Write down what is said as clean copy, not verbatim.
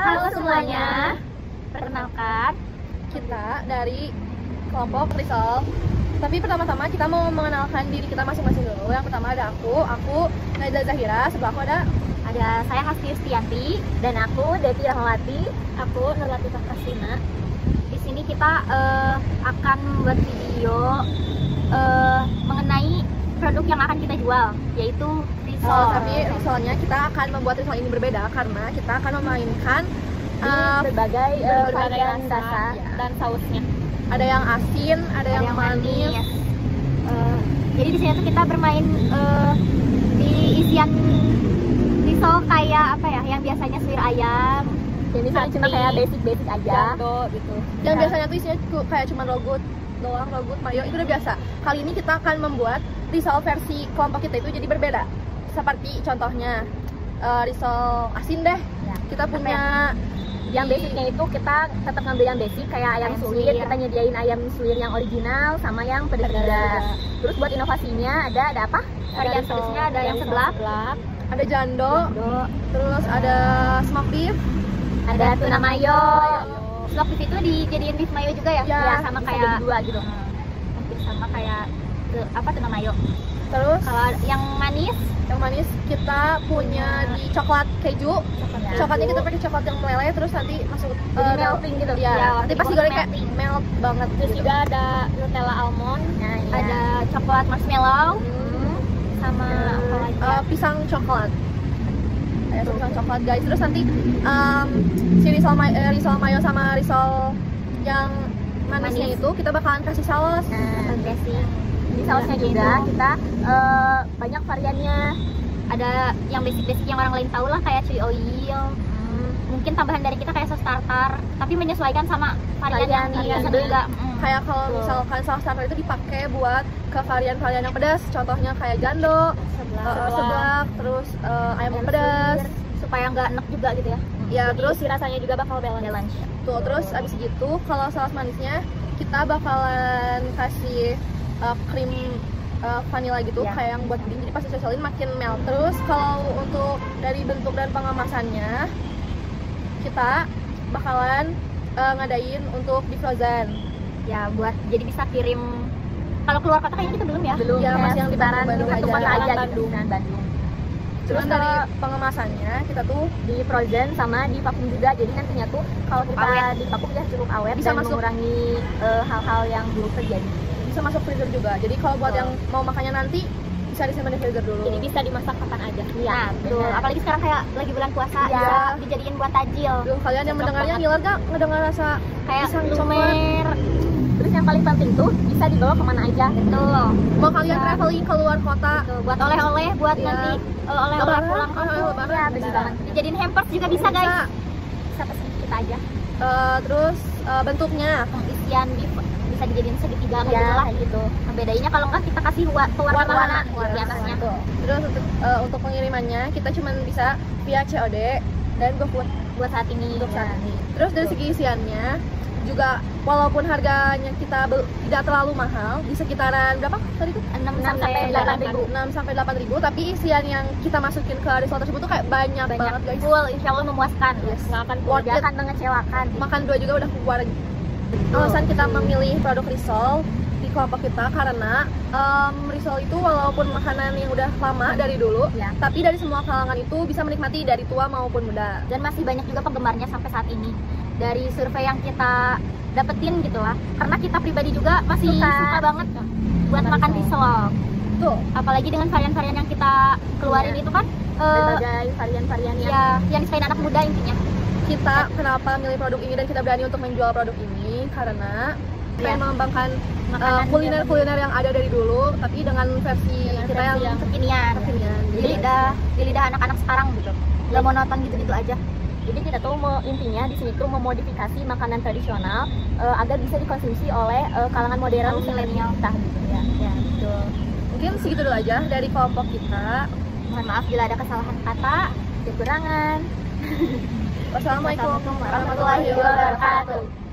Halo semuanya, perkenalkan kita dari kelompok Resolve. Tapi pertama-tama kita mau mengenalkan diri kita masing-masing dulu. Yang pertama ada aku Naida Zahira. Sebelah aku ada saya Hasti Yustianti dan aku Devi Rahmawati. Aku Nurlatifah Kasina. Di sini kita akan membuat video mengenai produk yang akan kita jual, yaitu risol. Tapi risolnya kita akan membuat risol ini berbeda karena kita akan memainkan berbagai varian rasa rasa dan sausnya. ada yang asin, ada yang manis. Jadi di sini tuh kita bermain di isian risol kayak apa ya, yang biasanya suwir ayam. Jadi cuma kayak basic aja gitu. Yang biasanya tuh isinya kayak cuma rogut doang, rogut mayo, itu udah biasa. Kali ini kita akan membuat risol versi kelompok kita itu jadi berbeda. Seperti contohnya risol asin deh. Ya. Kita punya Yang basicnya itu kita tetap ngambil yang basic kayak ayam suwir. Kita nyediain ayam suwir yang original sama yang pedas juga. Terus buat inovasinya ada apa? Varian pedasnya ada yang seblak, ada jando, terus ada smoked beef, ada tuna mayo. Smoked beef itu dijadiin beef mayo juga ya? Ya, sama bisa kayak jadi dua gitu. mungkin sama kayak tuna mayo. terus Kalau yang manis kita punya di coklat keju. Coklatnya kita pakai coklat yang meleleh, terus nanti masuk Jadi melting gitu. ya, Ya, nanti pas digoreng kayak melting. melt banget Terus gitu. juga ada Nutella almond. Nah, ada coklat marshmallow sama apa lagi ya? Pisang coklat, kayak pisang coklat guys. Terus nanti si risol mayo sama risol yang manisnya Manis. itu kita bakalan kasih saus. Dressing. Di sausnya juga kita banyak variannya. Ada yang basic yang orang lain tahu lah, kayak chili oil. Mungkin tambahan dari kita kayak saus tartar, tapi menyesuaikan sama varian yang biasa Jadi, juga. kayak kalau misalkan saus tartar itu dipakai buat ke varian-varian yang pedas, contohnya kayak jando, seblak, terus ayam pedas. Supaya nggak enek juga gitu ya. Ya, terus Si rasanya juga bakal balance. tuh, terus abis gitu kalau saus manisnya kita bakalan kasih krim vanilla gitu, Ya. kayak yang buat puding, jadi pas dicocolin makin melt. Terus kalau untuk dari bentuk dan pengemasannya kita bakalan ngadain untuk di frozen. Ya, buat jadi bisa kirim. Kalau keluar kota kayaknya kita belum ya. Belum, Ya, kayak masih yang di sekitaran Bandung satu aja. kota aja Bandung. gitu. Bandung. Terus Terus dari pengemasannya kita tuh di frozen sama di vakum juga, jadi nantinya tuh kalau kita Awet. di vakum ya cukup awet, Bisa dan masuk. mengurangi hal-hal yang buruk terjadi. bisa masuk freezer juga. Jadi kalau buat yang mau makannya nanti bisa disimpan di freezer dulu. Jadi bisa dimasak kapan aja. Nah, betul. benar. Apalagi sekarang kayak lagi bulan puasa, Ya. bisa dijadiin buat tajil. Duh, kalian yang Cocok mendengarnya banget. ngiler gak ngedengar rasa Kayak pisang coklat? lumer. Terus yang paling penting tuh bisa dibawa kemana aja. Betul. Mau kalian traveling ke luar kota, Tuh, buat oleh-oleh, buat Iya. nanti oleh-oleh Lebaran, pulang oleh-oleh kampung. lebaran. Ya, bener banget. Dijadiin hampers juga bisa, guys. Bisa pesen kita aja. Terus bentuknya Isian bisa dijadiin segitiga kayak Ya, gitu lah. kayak gitu. Nah, bedanya kalau enggak kita kasih warna-warna di atasnya. Terus untuk pengirimannya kita cuma bisa via COD dan GoFood Buat saat ini. untuk saat ya. ini. Terus dari segi isiannya juga walaupun harganya kita tidak terlalu mahal, di sekitaran berapa tadi tuh? 6 6 sampai sampai 8 ribu. 6 sampai 8.000, tapi isian yang kita masukin ke risol tersebut tuh kayak banyak banget guys. full, insya Allah memuaskan. Yes. Nggak akan Worth tidak it. akan mengecewakan. Makan dua juga udah keluar. Alasan kita memilih produk risol di kelompok kita karena risol itu walaupun makanan yang udah lama dari dulu, Ya. tapi dari semua kalangan itu bisa menikmati dari tua maupun muda. Dan masih banyak juga penggemarnya sampai saat ini. Dari survei yang kita dapetin gitu lah, karena kita pribadi juga masih suka banget buat makan risol. Tuh, Apalagi dengan varian-varian yang kita keluarin Iya. itu kan Berbagai varian-varian yang ya yang disukain anak muda intinya. kita kenapa milih produk ini dan kita berani untuk menjual produk ini karena pengen mengembangkan Makanan kuliner-kuliner yang ada dari dulu, tapi dengan versi kita yang kekinian. kekinian. Jadi di lidah anak-anak sekarang gitu. Gak monoton gitu-gitu aja. Jadi kita tuh intinya di sini tuh memodifikasi makanan tradisional agar bisa dikonsumsi oleh kalangan modern Milenial. kita gitu ya. Ya, betul. Mungkin segitu dulu aja dari kelompok kita. Mohon maaf bila ada kesalahan kata. Kekurangan. Wassalamualaikum Warahmatullahi wabarakatuh.